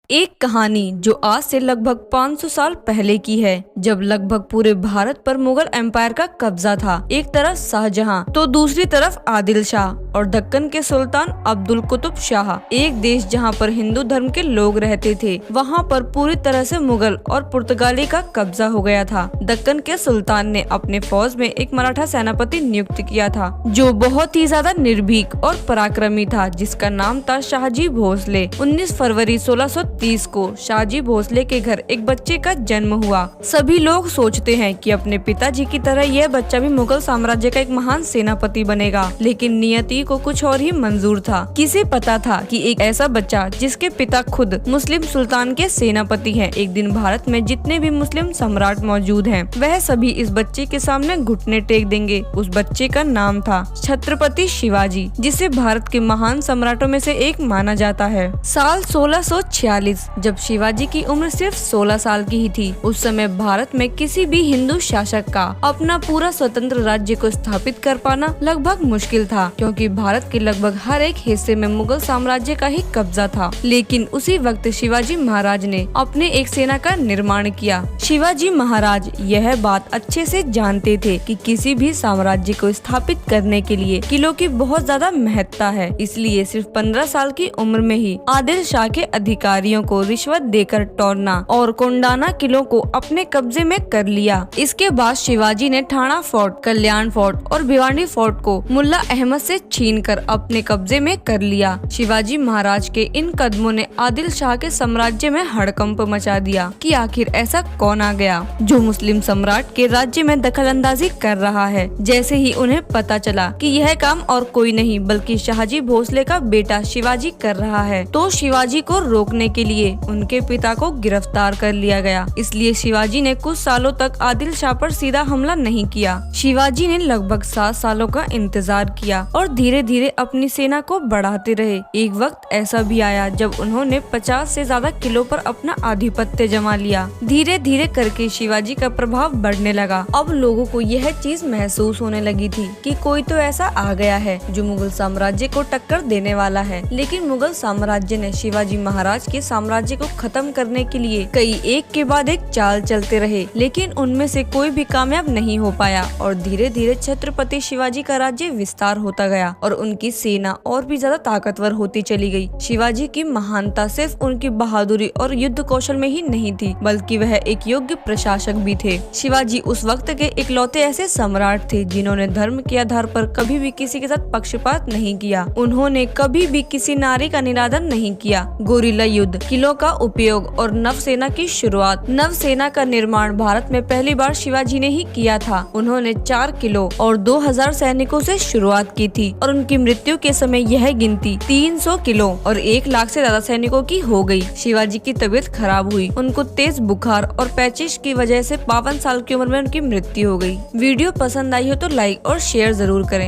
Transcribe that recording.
एक कहानी जो आज से लगभग 500 साल पहले की है, जब लगभग पूरे भारत पर मुगल एम्पायर का कब्जा था। एक तरफ शाहजहां तो दूसरी तरफ आदिल शाह और दक्कन के सुल्तान अब्दुल कुतुब शाह। एक देश जहां पर हिंदू धर्म के लोग रहते थे, वहां पर पूरी तरह से मुगल और पुर्तगाली का कब्जा हो गया था। दक्कन के सुल्तान ने अपने फौज में एक मराठा सेनापति नियुक्त किया था, जो बहुत ही ज्यादा निर्भीक और पराक्रमी था, जिसका नाम था शाहजी भोसले। 19 फरवरी 1630 को शाहजी भोसले के घर एक बच्चे का जन्म हुआ। सभी लोग सोचते हैं कि अपने पिताजी की तरह यह बच्चा भी मुगल साम्राज्य का एक महान सेनापति बनेगा, लेकिन नियति को कुछ और ही मंजूर था। किसे पता था कि एक ऐसा बच्चा जिसके पिता खुद मुस्लिम सुल्तान के सेनापति हैं, एक दिन भारत में जितने भी मुस्लिम सम्राट मौजूद हैं, वह सभी इस बच्चे के सामने घुटने टेक देंगे। उस बच्चे का नाम था छत्रपति शिवाजी, जिसे भारत के महान सम्राटों में से एक माना जाता है। साल 1646, जब शिवाजी की उम्र सिर्फ 16 साल की ही थी, उस समय भारत में किसी भी हिंदू शासक का अपना पूरा स्वतंत्र राज्य को स्थापित कर पाना लगभग मुश्किल था, क्योंकि भारत के लगभग हर एक हिस्से में मुगल साम्राज्य का ही कब्जा था। लेकिन उसी वक्त शिवाजी महाराज ने अपने एक सेना का निर्माण किया। शिवाजी महाराज यह बात अच्छे से जानते थे कि किसी भी साम्राज्य को स्थापित करने के लिए किलों की बहुत ज्यादा महत्ता है, इसलिए सिर्फ 15 साल की उम्र में ही आदिल शाह के अधिकारियों को रिश्वत देकर टोरना और कोंडाना किलों को अपने कब्जे में कर लिया। इसके बाद शिवाजी ने ठाणा फोर्ट, कल्याण फोर्ट और भिवानी फोर्ट को मुल्ला अहमद से छीनकर अपने कब्जे में कर लिया। शिवाजी महाराज के इन कदमों ने आदिल शाह के साम्राज्य में हड़कंप मचा दिया कि आखिर ऐसा कौन आ गया जो मुस्लिम सम्राट के राज्य में दखलंदाजी कर रहा है। जैसे ही उन्हें पता चला कि यह काम और कोई नहीं बल्कि शाहजी भोसले का बेटा शिवाजी कर रहा है, तो शिवाजी को रोकने के लिए उनके पिता को गिरफ्तार कर लिया गया। इसलिए शिवाजी ने कुछ सालों तक आदिल शाह पर सीधा हमला नहीं किया। शिवाजी ने लगभग 7 सालों का इंतजार किया और धीरे धीरे अपनी सेना को बढ़ाते रहे। एक वक्त ऐसा भी आया जब उन्होंने 50 से ज्यादा किलों पर अपना आधिपत्य जमा लिया। धीरे धीरे करके शिवाजी का प्रभाव बढ़ने लगा। अब लोगों को यह चीज महसूस होने लगी थी कि कोई तो ऐसा आ गया है जो मुगल साम्राज्य को टक्कर देने वाला है। लेकिन मुगल साम्राज्य ने शिवाजी महाराज के साम्राज्य को खत्म करने के लिए कई एक के बाद एक चाल चलते रहे, लेकिन उनमें से कोई भी कामयाब नहीं हो पाया और धीरे धीरे छत्रपति शिवाजी का राज्य विस्तार होता गया और उनकी सेना और भी ज्यादा ताकतवर होती चली गई। शिवाजी की महानता सिर्फ उनकी बहादुरी और युद्ध कौशल में ही नहीं थी, बल्कि वह एक योग्य प्रशासक भी थे। शिवाजी उस वक्त के इकलौते ऐसे सम्राट थे जिन्होंने धर्म के आधार पर कभी भी किसी के साथ पक्षपात नहीं किया। उन्होंने कभी भी किसी नारी का निरादर नहीं किया। गोरिल्ला युद्ध, किलों का उपयोग और नवसेना की शुरुआत। नवसेना का निर्माण भारत में पहली बार शिवाजी ने ही किया था। उन्होंने 4 किलों और 2000 सैनिकों से शुरुआत की थी और उनकी मृत्यु के समय यह गिनती 300 किलो और 1 लाख से ज्यादा सैनिकों की हो गई। शिवाजी की तबीयत खराब हुई, उनको तेज बुखार और पैचिश की वजह से 52 साल की उम्र में उनकी मृत्यु हो गई। वीडियो पसंद आई हो तो लाइक और शेयर जरूर करें।